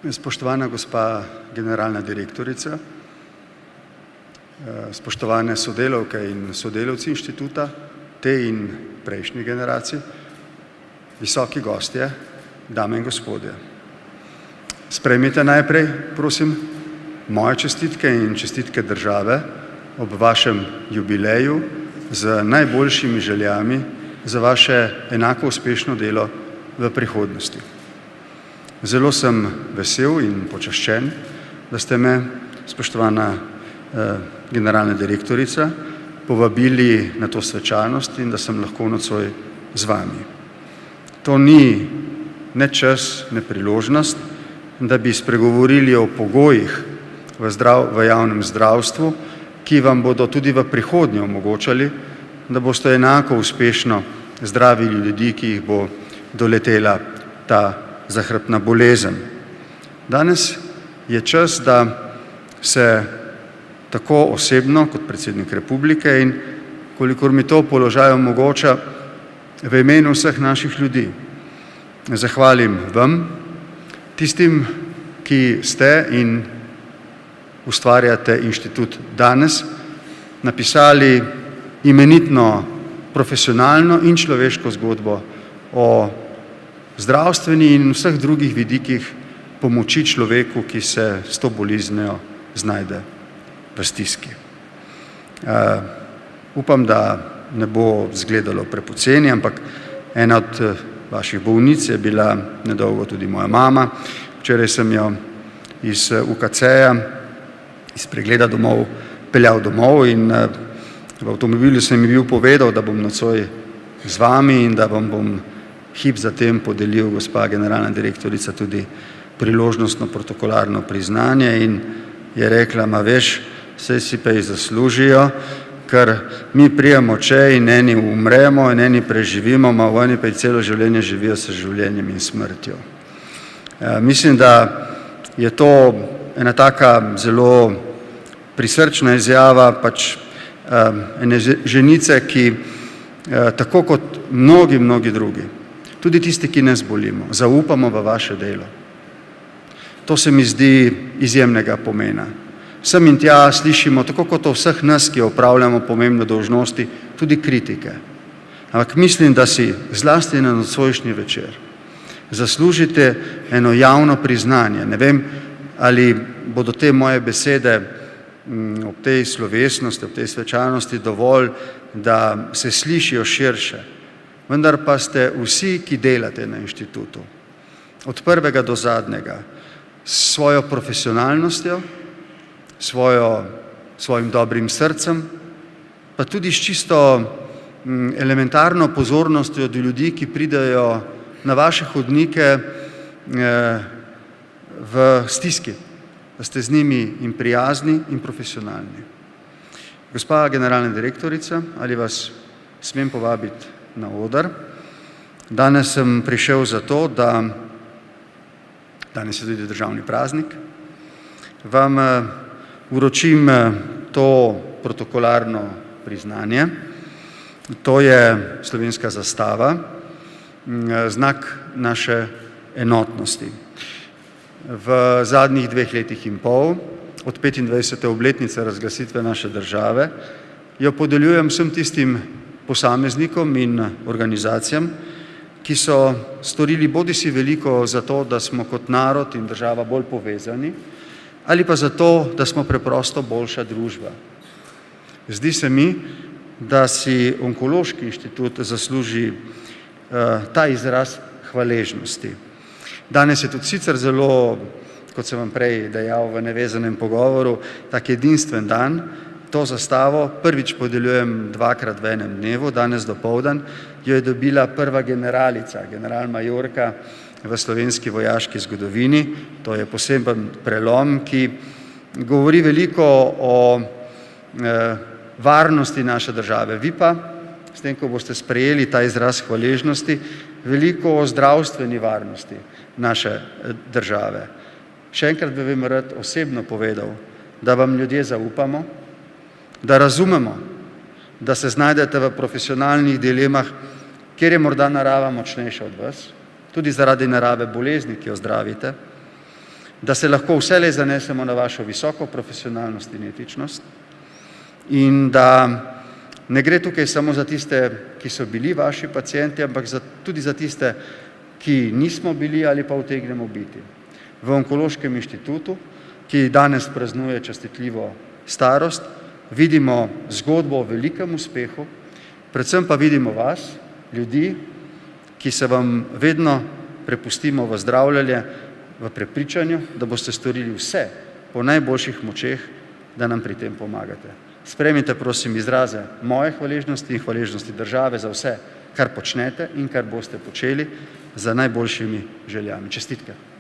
Spoštovana gospa generalna direktorica, spoštovane sodelavke in sodelavci inštituta, te in prejšnjih generacij, visoki gostje, dame in gospodje. Sprejmite najprej, prosim, moje čestitke in čestitke države ob vašem jubileju z najboljšimi željami za vaše enako uspešno delo v prihodnosti. Zelo sem vesel in počaščen, da ste me, spoštovana generalna direktorica, povabili na to svečanost in da sem lahko nocoj z vami. To ni ne čas, ne priložnost, da bi spregovorili o pogojih v javnem zdravstvu, ki vam bodo tudi v prihodnje omogočali, da boste enako uspešno zdravili ljudi, ki jih bo doletela ta zahrbtna bolezen. Danes je čas, da se tako osebno kot predsednik republike in kolikor mi to položaj omogoča, v imenu vseh naših ljudi zahvalim vam, tistim, ki ste in ustvarjate inštitut danes, napisali imenitno, profesionalno in človeško zgodbo o zdravstveni in vseh drugih vidikih pomoči človeku, ki se s to boleznijo znajde v stiski. Upam, da ne bo izgledalo prepoceni, ampak ena od vaših bolnic je bila nedolgo tudi moja mama. Včeraj sem jo iz UKC-ja, iz pregleda domov, peljal domov in v avtomobilu sem ji bil povedal, da bom nocoj z vami in da vam bom hip zatem podelil, gospa generalna direktorica, tudi priložnostno protokolarno priznanje in je rekla, ma veš, saj si pa jih zaslužijo, ker mi prijemo če in eni umremo in eni preživimo, ma oni pa celo življenje živijo s življenjem in smrtjo. Mislim, da je to ena taka zelo prisrčna izjava pač ene ženice, ki tako kot mnogi drugi, tudi tisti, ki ne zbolimo, zaupamo v vaše delo. To se mi zdi izjemnega pomena. Sem in tja slišimo, tako kot o vseh nas, ki opravljamo pomembne dolžnosti, tudi kritike. Ampak mislim, da si zlasti na nocojšnji večer zaslužite eno javno priznanje. Ne vem, ali bodo te moje besede ob tej slovesnosti, ob tej svečanosti dovolj, da se slišijo širše. Vendar pa ste vsi, ki delate na inštitutu, od prvega do zadnjega, s svojo profesionalnostjo, svojim dobrim srcem, pa tudi s čisto elementarno pozornostjo do ljudi, ki pridejo na vaše hodnike v stiski, da ste z njimi in prijazni in profesionalni. Gospa generalna direktorica, ali vas smem povabiti na oder? Danes sem prišel zato, da danes je tudi državni praznik, vam vročim to protokolarno priznanje. To je slovenska zastava, znak naše enotnosti. V zadnjih 2 letih in pol, od 25. obletnice razglasitve naše države, jo podeljujem vsem tistim posameznikom in organizacijam, ki so storili bodisi veliko za to, da smo kot narod in država bolj povezani, ali pa zato, da smo preprosto boljša družba. Zdi se mi, da si Onkološki inštitut zasluži ta izraz hvaležnosti. Danes je tudi sicer zelo, kot sem vam prej dejal v nevezanem pogovoru, tak edinstven dan. To zastavo prvič podeljujem 2-krat v enem dnevu, danes dopoldan jo je dobila prva generalica, generalmajorka v slovenski vojaški zgodovini. To je poseben prelom, ki govori veliko o varnosti naše države. Vi pa, s tem, ko boste sprejeli ta izraz hvaležnosti, veliko o zdravstveni varnosti naše države. Še enkrat bi vam rad osebno povedal, da vam ljudje zaupamo, da razumemo, da se znajdete v profesionalnih dilemah, kjer je morda narava močnejša od vas, tudi zaradi narave bolezni, ki jo zdravite, da se lahko vselej zanesemo na vašo visoko profesionalnost in etičnost in da ne gre tukaj samo za tiste, ki so bili vaši pacienti, ampak tudi za tiste, ki nismo bili ali pa utegnemo biti. V Onkološkem inštitutu, ki danes praznuje častitljivo starost, vidimo zgodbo o velikem uspehu, predvsem pa vidimo vas, ljudi, ki se vam vedno prepustimo v zdravljenje, v prepričanju, da boste storili vse po najboljših močeh, da nam pri tem pomagate. Sprejmite, prosim, izraze moje hvaležnosti in hvaležnosti države za vse, kar počnete in kar boste počeli, za najboljšimi željami. Čestitke.